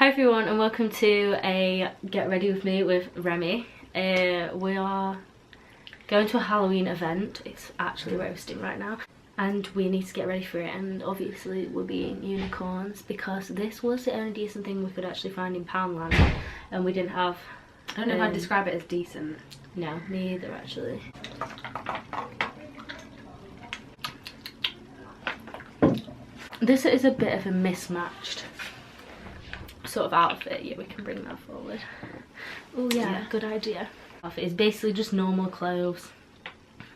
everyone and welcome to a Get Ready With Me with Remy. We are going to a Halloween event. It's actually roasting right now and we need to get ready for it, and obviously we're being unicorns because this was the only decent thing we could actually find in Poundland and we didn't have... I don't know if I'd describe it as decent. No, me either actually. This is a bit of a mismatched sort of outfit. Yeah, we can bring that forward. Oh yeah, good idea. Outfit is basically just normal clothes.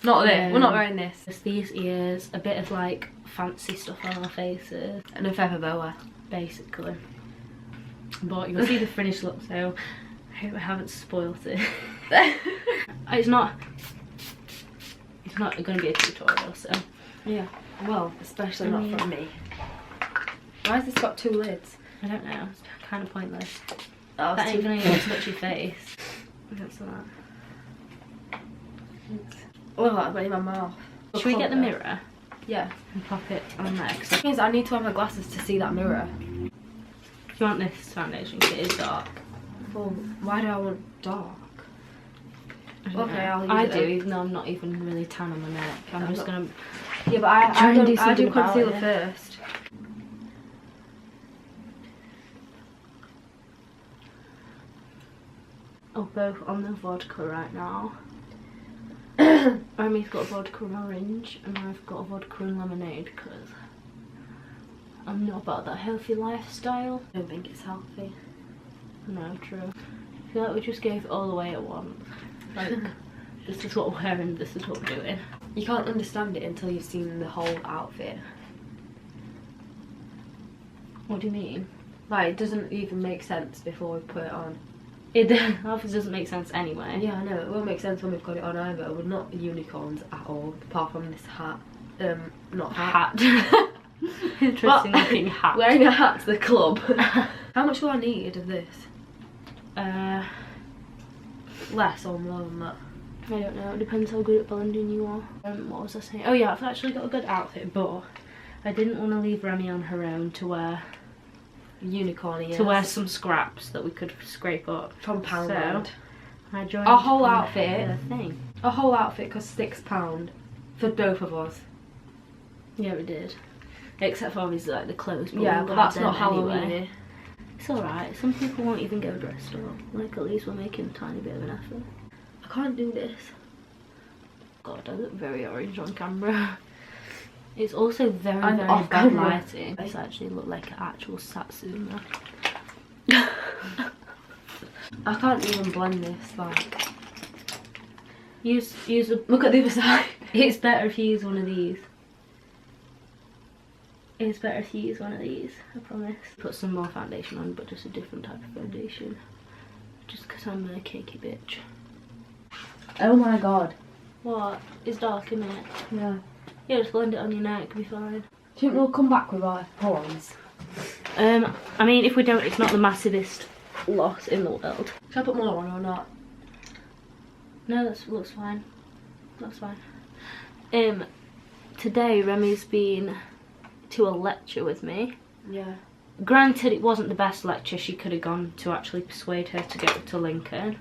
Not this. We're not wearing this. Just these ears, a bit of like fancy stuff on our faces, and a feather boa, basically. But you'll see the finished look, so I hope I haven't spoilt it. It's not going to be a tutorial, so yeah. Well, especially not from me. Why has this got two lids? I don't know. It's kind of pointless. Oh, that ain't gonna touch your face. That's that. Oh, that's in my mouth. Should we get the mirror? Yeah. And pop it on there? Because I need to have my glasses to see that mirror. Do you want this foundation? Because it is dark. Well, why do I want dark? Okay, I'll use I it do, then. even though I'm not even really tan on my neck. I'm just gonna... Yeah, but I do concealer it. first. Oh, both on the vodka right now. Remy's got a vodka and orange, and I've got a vodka and lemonade because I'm not about that healthy lifestyle. I don't think it's healthy. No, true. I feel like we just gave it all away at once. Like, this is what we're wearing, this is what we're doing. You can't understand it until you've seen the whole outfit. What do you mean? Like, it doesn't even make sense before we put it on. It obviously doesn't make sense anyway. Yeah, I know. It won't make sense when we've got it on either. We're not unicorns at all, apart from this hat. Not hat. Interesting looking hat. Wearing a hat to the club. How much will I need of this? Less or more than that? I don't know. It depends how good at blending you are. What was I saying? Oh yeah, I've actually got a good outfit, but I didn't want to leave Remy on her own to wear... unicorn ears. To wear some scraps that we could scrape up from Poundland. So I joined our whole outfit. Thing. Our whole outfit cost £6 for both of us. Yeah, we did. Except for obviously like the clothes. But yeah, but that's not Halloween. Anyway. It's alright. Some people won't even go dressed up. Like at least we're making a tiny bit of an effort. I can't do this. God, I look very orange on camera. It's also very I'm very off bad camera. lighting. This actually look like an actual satsuma. I can't even blend this. Like, use a... Look at the other side. It's better if you use one of these. It's better if you use one of these, I promise. Put some more foundation on, but just a different type of foundation. Just because I'm a cakey bitch. Oh my god. What? It's dark, isn't it? Yeah. Yeah, just blend it on your neck, it'll be fine. Do you think we'll come back with our horns? I mean, if we don't, it's not the massivest loss in the world. Should I put more on or not? No, that looks fine. That's fine. Today Remy's been to a lecture with me. Yeah. Granted, it wasn't the best lecture. She could have gone to actually persuade her to go to Lincoln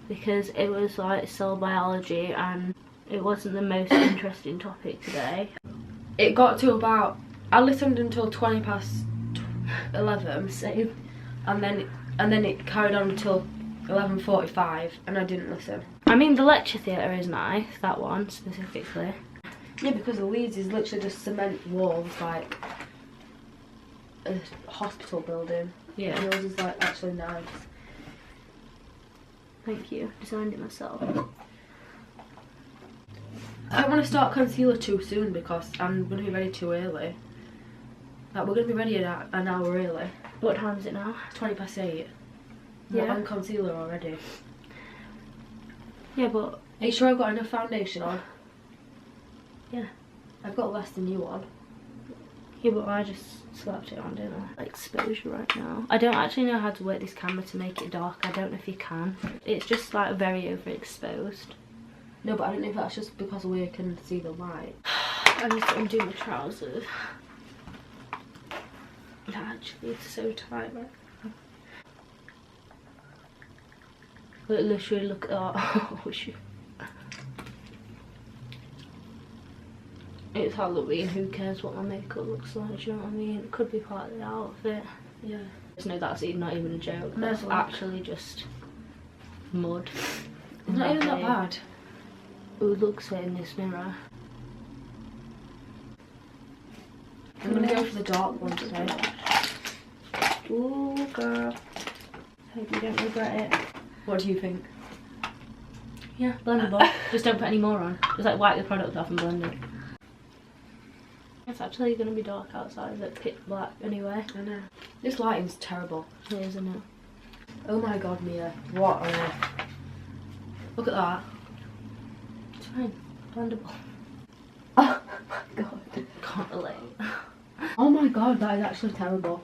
because it was like cell biology and it wasn't the most interesting topic today. It got to about... I listened until 11. Same. And then it carried on until 11:45 and I didn't listen. I mean, the lecture theatre is nice, that one specifically. Yeah, because the Leeds is literally just cement walls, like a hospital building. Yeah. And yours is like actually nice. Thank you. Designed it myself. I don't want to start concealer too soon because I'm going to be ready too early. Like, we're going to be ready an hour early. What time is it now? 8:20. Yeah. I'm on concealer already. Yeah, but... Are you sure I've got enough foundation on? Yeah. I've got less than you on. Yeah, but I just slapped it on, didn't I? Like, exposure right now. I don't actually know how to work this camera to make it dark. I don't know if you can. It's just like very overexposed. No, but I don't know if that's just because we can see the light. I need to undo my trousers. Actually, it's so tight right now. Literally, look at that. Oh, shoot. It's Halloween, who cares what my makeup looks like, do you know what I mean? It could be part of the outfit. Yeah. No, that's not even a joke. No, That's actually just mud. It's not even that bad. Who looks at it in this mirror? I'm gonna go for the dark one today. Ooh, girl. Hope you don't regret it. What do you think? Yeah, blendable. Just don't put any more on. Just like wipe the product off and blend it. It's actually going to be dark outside, it's pitch black anyway. I know. This lighting's terrible. It is, isn't it? Oh my god, Mia. What on earth? Look at that. It's fine. Blendable. Oh my god. Can't relate. Oh my god, that is actually terrible.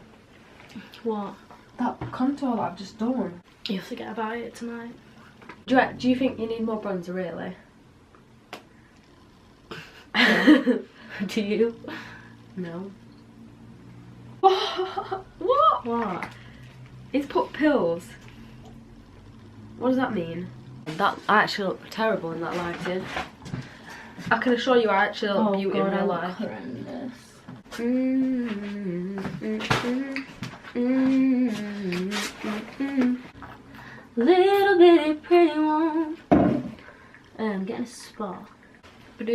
What? That contour that I've just done. You'll forget about it tonight. Do you think you need more bronzer, really? Do you? No. What? What? It's put pills. What does that mean? That actually look terrible in that lighting. I can assure you I actually look beauty in real life. Horrendous. Little bitty pretty one. I'm getting a spa. Is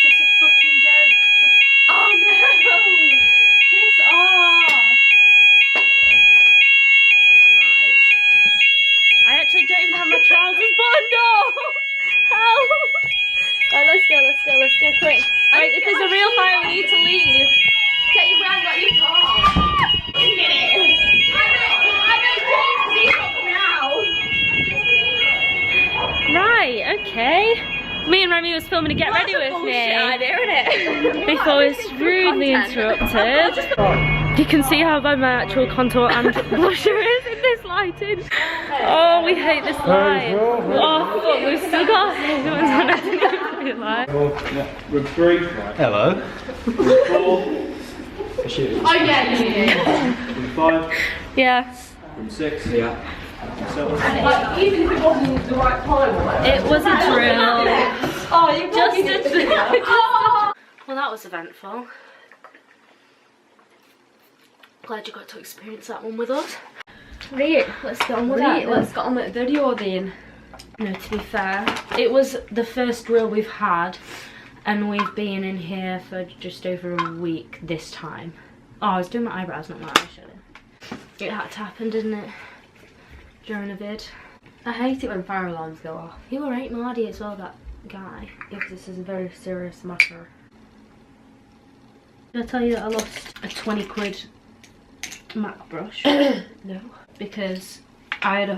this a fucking joke? Oh no! Piss off! Right. I actually don't even have my trousers buttoned up! Help! Right, let's go, quick. Right, if there's a real fire, we need to leave. Get your ground out your car. Get it! Right, okay. Me and Remy was filming a get ready with me. Idea, innit? Before I was rudely interrupted. You can see how bad my actual contour and blusher is in this lighting. Oh, we hate this light. Oh, fuck, we've still got headphones on. I didn't even realise. We're 3. Hello. 4. Oh yeah. 5. Yeah. 6. Yeah. 7. Like, even if it wasn't the right time. It was a drill. Oh, you Just Well, that was eventful. Glad you got to experience that one with us. Right, let's get on with that. Let's get on with the video then. No, to be fair, it was the first drill we've had, and we've been in here for just over a week this time. Oh, I was doing my eyebrows, not my eyeshadow. It had to happen, didn't it? During a vid. I hate it when fire alarms go off. You were right Mardy as well, that guy. Yeah, because this is a very serious matter. Did I tell you that I lost a 20 quid MAC brush? No. Because I had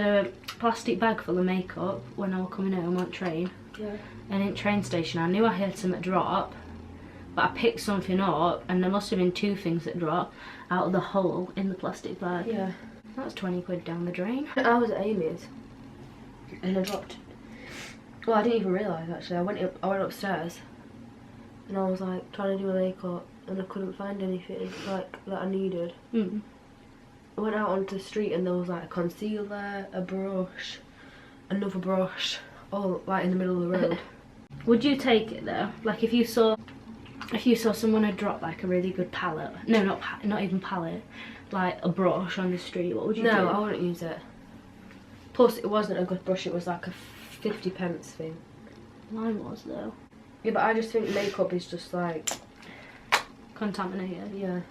a plastic bag full of makeup when I was coming home on train. Yeah. And in train station I knew I heard something drop, but I picked something up and there must have been 2 things that dropped out of the hole in the plastic bag. Yeah. That's 20 quid down the drain. I was at Amy's and I dropped. Well, I didn't even realise actually. I went upstairs and I was like trying to do my makeup and I couldn't find anything like that I needed. Mm. I went out onto the street and there was like a concealer, a brush, another brush, all like in the middle of the road. Would you take it though? Like if you saw someone had dropped like a really good palette, no, not even palette, like a brush on the street, what would you do? No, I wouldn't use it. Plus it wasn't a good brush, it was like a 50p thing. Mine was though. Yeah, but I just think makeup is just like Contaminated. yeah.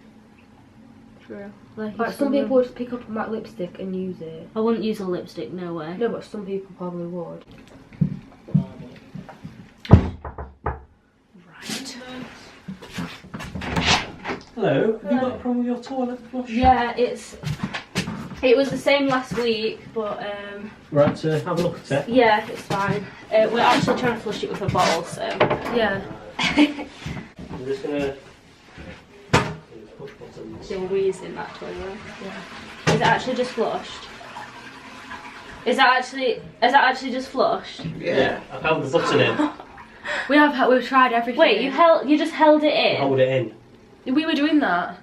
True. Like some people would just pick up a matte lipstick and use it. I wouldn't use a lipstick, no way. No, but some people probably would. Right. Hello. Have you got a problem with your toilet flush? Yeah, it was the same last week, but Right, to have a look at it. yeah, it's fine. We're actually trying to flush it with a bottle, so Yeah. I'm just gonna push buttons. still wheezing that toilet. Yeah. Is it actually just flushed? Is that actually just flushed? Yeah. I've held the button in. We've tried everything. Wait, you just held it in? Hold it in. We were doing that.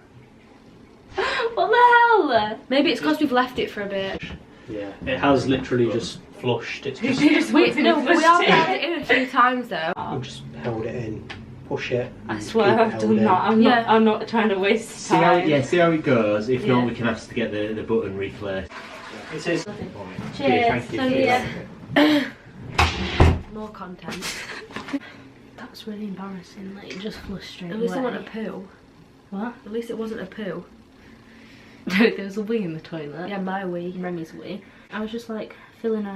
What the hell? Maybe it's because we've left it for a bit. Yeah, it has literally just flushed. It's just, We have held it in a few times though. we've just held it in. Push it. I swear I've done that. I'm not trying to waste time. See how it goes. If not, we can ask to get the button replaced. It is. Cheers. Thank you. More content. That's really embarrassing. Like, you just flushed straight At least away. it wasn't a poo. What? At least it wasn't a poo. There was a wee in the toilet. Yeah, my wee. Remy's wee. I was just like filling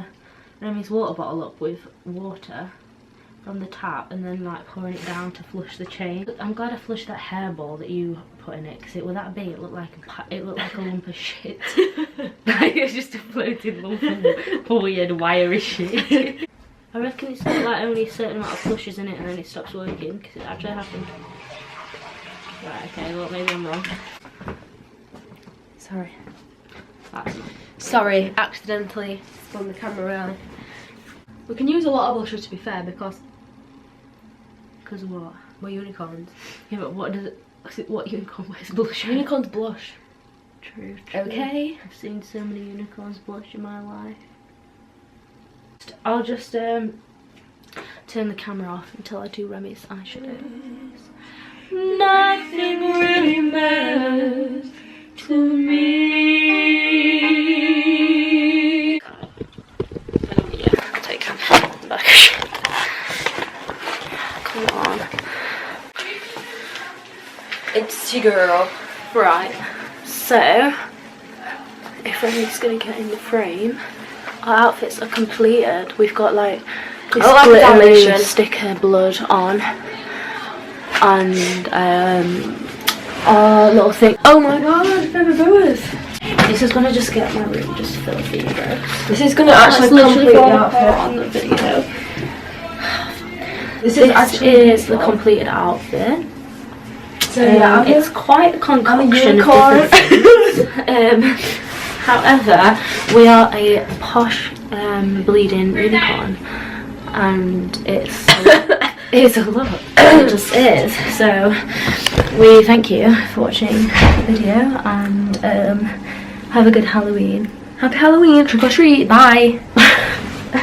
Remy's water bottle up with water from the tap and then like pouring it down to flush the chain. I'm glad I flushed that hairball that you put in it, because it was that big. It looked like a lump of shit. Like it was just a floating lump of weird wiry shit. I reckon it's got like only a certain amount of flushes in it and then it stops working, because it actually happened. Right, okay, well maybe I'm wrong. Sorry. That's Sorry, accidentally spun the camera around. We can use a lot of blusher to be fair, because of what? we're unicorns. Yeah, but what unicorn wears blush? Unicorns blush. True. Okay. I've seen so many unicorns blush in my life. I'll just turn the camera off until I do Remy's eyeshadows. Nothing really matters to me. Yeah, I'll take it back. Come on. It's your girl. Right, so if Remy's gonna get in the frame, our outfits are completed. We've got like this glittery sticker blood on, and our little thing. Oh my god, baby boys! This is gonna just get my room just filthy, bro. This is gonna actually complete the outfit on the video. This is the completed outfit. So yeah, it's quite a concoction of unicorn. different things. However, we are a posh bleeding unicorn, and it's a lot. It just is. So we thank you for watching the video, and have a good Halloween. Happy Halloween, trick or treat, bye.